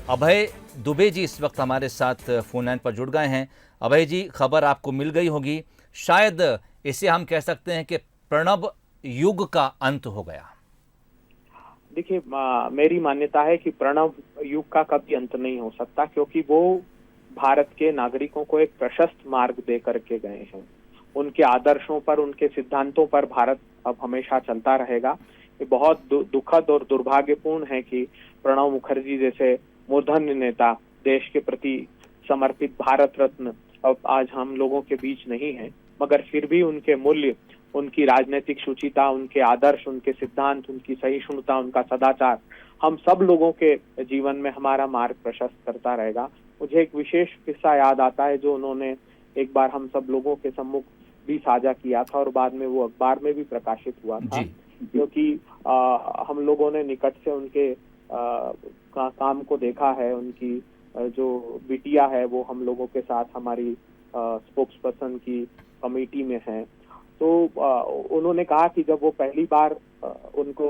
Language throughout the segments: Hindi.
अभय दुबे जी इस वक्त हमारे साथ फोन लाइन पर जुड़ गए हैं। अभय जी, खबर आपको मिल गई होगी, शायद इसे हम कह सकते हैं कि प्रणब युग का अंत हो गया। देखिए, मेरी मान्यता है कि प्रणब युग का कभी अंत नहीं हो सकता, क्योंकि वो भारत के नागरिकों को एक प्रशस्त मार्ग दे करके गए हैं। उनके आदर्शों पर, उनके सिद्धांतों पर भारत अब हमेशा चलता रहेगा। ये बहुत दुखद और दुर्भाग्यपूर्ण है कि प्रणब मुखर्जी जैसे मूर्धन्य नेता, देश के प्रति समर्पित भारत रत्न अब आज हम लोगों के बीच नहीं है, मगर फिर भी उनके मूल्य, उनकी राजनीतिक शुचिता, उनके आदर्श, उनके सिद्धांत, उनकी सहिष्णुता, उनका सदाचार हम सब लोगों के जीवन में हमारा मार्ग प्रशस्त करता रहेगा। मुझे एक विशेष किस्सा याद आता है जो उन्होंने एक बार हम सब लोगों के सम्मुख भी साझा किया था और बाद में वो अखबार में भी प्रकाशित हुआ था, क्योंकि हम लोगों ने निकट से उनके काम को देखा है। उनकी जो बिटिया है वो हम लोगों के साथ हमारी स्पोक्स पर्सन की कमेटी में है। तो उन्होंने कहा कि जब वो पहली बार उनको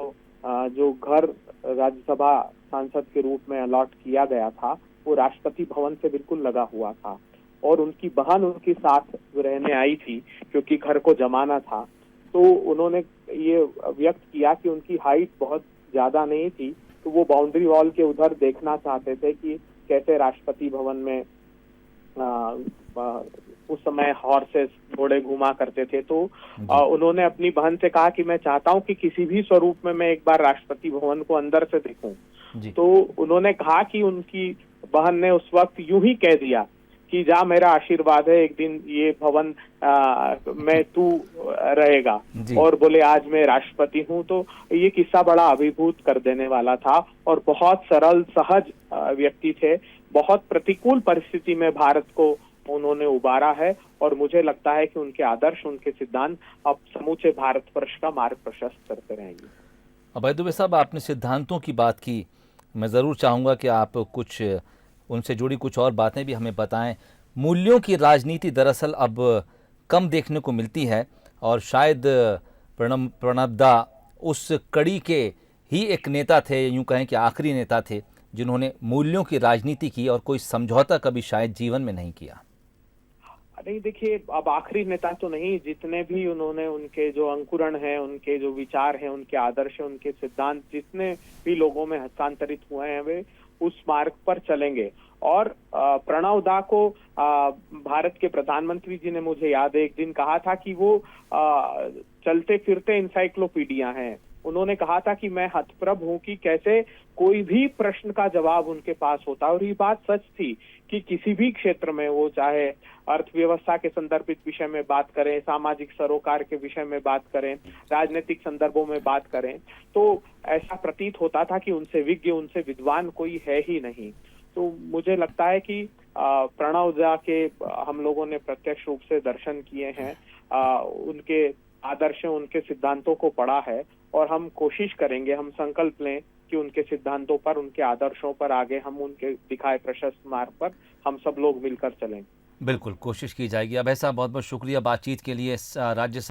जो घर राज्यसभा सांसद के रूप में अलॉट किया गया था, वो राष्ट्रपति भवन से बिल्कुल लगा हुआ था और उनकी बहन उनके साथ रहने आई थी क्योंकि घर को जमाना था। तो उन्होंने ये व्यक्त किया कि उनकी हाइट बहुत ज्यादा नहीं थी, तो वो बाउंड्री वॉल के उधर देखना चाहते थे कि कैसे राष्ट्रपति भवन में उस समय हॉर्सेस, घोड़े घुमा करते थे। तो उन्होंने अपनी बहन से कहा कि मैं चाहता हूं कि किसी भी स्वरूप में मैं एक बार राष्ट्रपति भवन को अंदर से देखूं। तो उन्होंने कहा कि उनकी बहन ने उस वक्त यूं ही कह दिया कि जा, मेरा आशीर्वाद है, एक दिन ये भवन में तू रहेगा, और बोले आज मैं राष्ट्रपति हूं। तो ये किस्सा बड़ा अभिभूत कर देने वाला था और बहुत सरल सहज व्यक्ति थे। बहुत प्रतिकूल परिस्थिति में भारत को उन्होंने उबारा है और मुझे लगता है कि उनके आदर्श, उनके सिद्धांत अब समूचे भारतवर्ष का मार्ग प्रशस्त करते रहेंगे। अभय दुबे साहब, आपने सिद्धांतों की बात की, मैं ज़रूर चाहूँगा कि आप कुछ उनसे जुड़ी कुछ और बातें भी हमें बताएं। मूल्यों की राजनीति दरअसल अब कम देखने को मिलती है और शायद प्रणब दा उस कड़ी के ही एक नेता थे, यूँ कहें कि आखिरी नेता थे जिन्होंने मूल्यों की राजनीति की और कोई समझौता कभी शायद जीवन में नहीं किया। नहीं, देखिए, अब आखिरी नेता तो नहीं, जितने भी उन्होंने, उनके जो अंकुरण है, उनके जो विचार हैं, उनके आदर्श हैं, उनके सिद्धांत जितने भी लोगों में हस्तांतरित हुए हैं, वे उस मार्ग पर चलेंगे। और प्रणब दा को भारत के प्रधानमंत्री जी ने, मुझे याद है, एक दिन कहा था कि वो चलते फिरते इंसाइक्लोपीडिया हैं। उन्होंने कहा था कि मैं हतप्रभ हूं कि कैसे कोई भी प्रश्न का जवाब उनके पास होता, और ये बात सच थी कि किसी भी क्षेत्र में, वो चाहे अर्थव्यवस्था के संदर्भित विषय में बात करें, सामाजिक सरोकार के विषय में बात करें, राजनीतिक संदर्भों में बात करें, तो ऐसा प्रतीत होता था कि उनसे विज्ञ, उनसे विद्वान कोई है ही नहीं। तो मुझे लगता है कि प्रणब दा के हम लोगों ने प्रत्यक्ष रूप से दर्शन किए हैं, उनके आदर्शों, उनके सिद्धांतों को पढ़ा है, और हम कोशिश करेंगे, हम संकल्प लें कि उनके सिद्धांतों पर, उनके आदर्शों पर आगे हम उनके दिखाए प्रशस्त मार्ग पर हम सब लोग मिलकर चलें। बिल्कुल कोशिश की जाएगी। अभय साहब, बहुत बहुत शुक्रिया बातचीत के लिए। राज्य